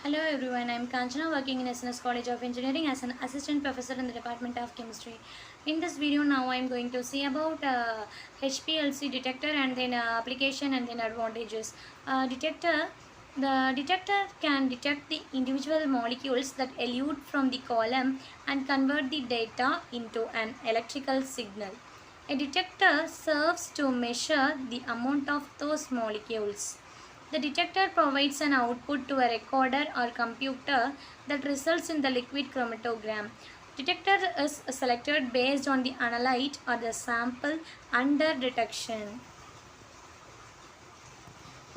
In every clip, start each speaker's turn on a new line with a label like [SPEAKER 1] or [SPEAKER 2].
[SPEAKER 1] Hello everyone, I am Kanchana working in SNS College of Engineering as an assistant professor in the Department of Chemistry. In this video now I am going to see about HPLC detector and then application and then advantages. The detector can detect the individual molecules that elute from the column and convert the data into an electrical signal. A detector serves to measure the amount of those molecules. The detector provides an output to a recorder or computer that results in the liquid chromatogram. Detector is selected based on the analyte or the sample under detection.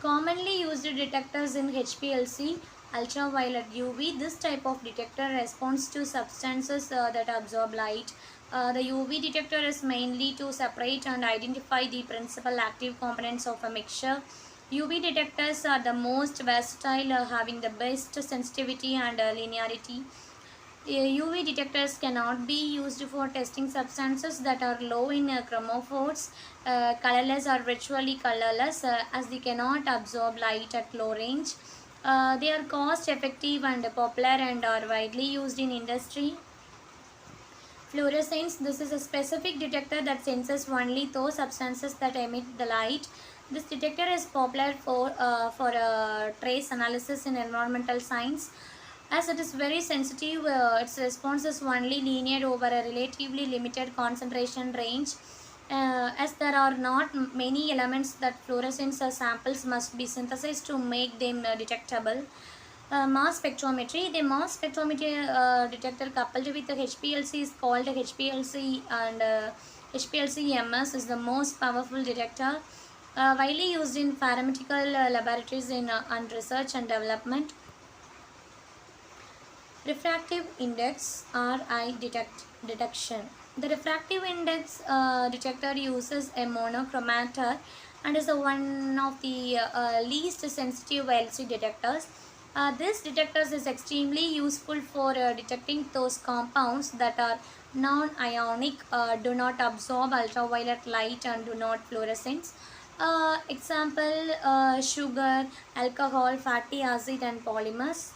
[SPEAKER 1] Commonly used detectors in HPLC, ultraviolet UV. This type of detector responds to substances that absorb light. The UV detector is mainly to separate and identify the principal active components of a mixture. UV detectors are the most versatile, having the best sensitivity and linearity. UV detectors cannot be used for testing substances that are low in chromophores, colorless or virtually colorless, as they cannot absorb light at low range. They are cost effective and popular and are widely used in industry. Fluorescence. This is a specific detector that senses only those substances that emit the light. This detector is popular for trace analysis in environmental science. As it is very sensitive, its response is only linear over a relatively limited concentration range. As there are not many elements that fluorescence samples must be synthesized to make them detectable. Mass spectrometry. The mass spectrometry detector coupled with the HPLC is called HPLC, and HPLC-MS is the most powerful detector widely used in pharmaceutical laboratories and research and development. Refractive index RI detection. The refractive index detector uses a monochromator and is the one of the least sensitive LC detectors. This detector is extremely useful for detecting those compounds that are non-ionic, do not absorb ultraviolet light and do not fluorescence. Example, sugar, alcohol, fatty acid and polymers.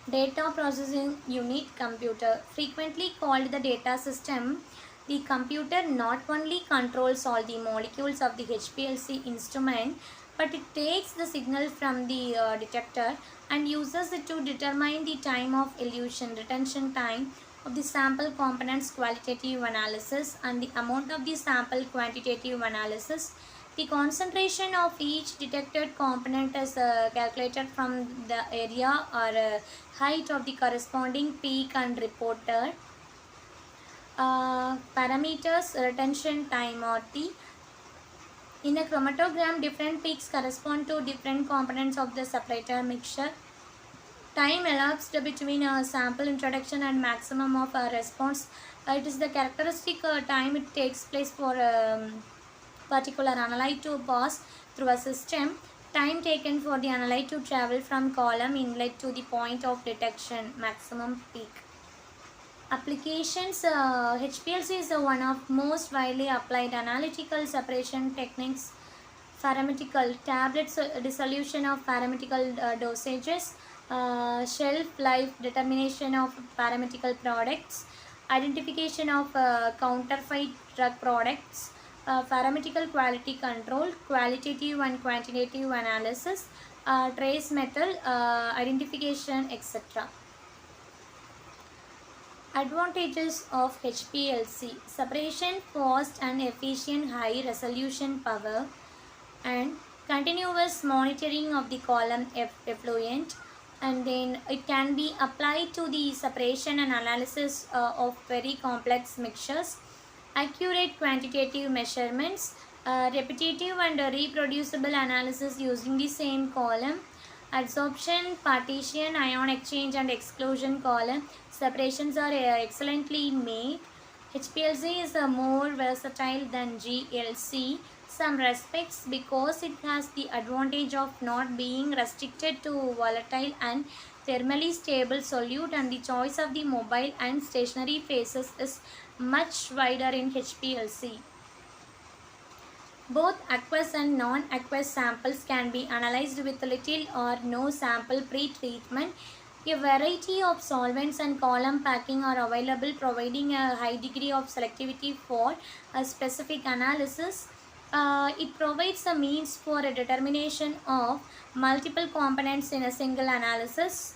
[SPEAKER 1] Data processing unit computer, frequently called the data system. The computer not only controls all the molecules of the HPLC instrument, but it takes the signal from the detector and uses it to determine the time of elution, retention time of the sample components qualitative analysis, and the amount of the sample quantitative analysis. The concentration of each detected component is calculated from the area or height of the corresponding peak and reported parameters. Retention time or T. In a chromatogram, different peaks correspond to different components of the separator mixture. Time elapsed between a sample introduction and maximum of a response. It is the characteristic time it takes place for particular analyte to pass through a system. Time taken for the analyte to travel from column inlet to the point of detection, maximum peak. Applications. HPLC is one of most widely applied analytical separation techniques. Pharmaceutical tablets, dissolution of pharmaceutical dosages, shelf life determination of pharmaceutical products, identification of counterfeit drug products, pharmaceutical quality control, qualitative and quantitative analysis, trace metal identification, etc. Advantages of HPLC: separation, fast and efficient high resolution power, and continuous monitoring of the column effluent. And then it can be applied to the separation and analysis of very complex mixtures. Accurate quantitative measurements, repetitive and reproducible analysis using the same column. Adsorption, partition, ion exchange and exclusion column separations are excellently made. HPLC is more versatile than GLC some respects because it has the advantage of not being restricted to volatile and thermally stable solute, and the choice of the mobile and stationary phases is much wider in HPLC. Both aqueous and non-aqueous samples can be analyzed with little or no sample pre-treatment. A variety of solvents and column packing are available, providing a high degree of selectivity for a specific analysis. It provides a means for a determination of multiple components in a single analysis.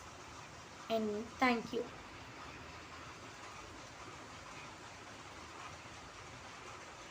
[SPEAKER 1] And thank you.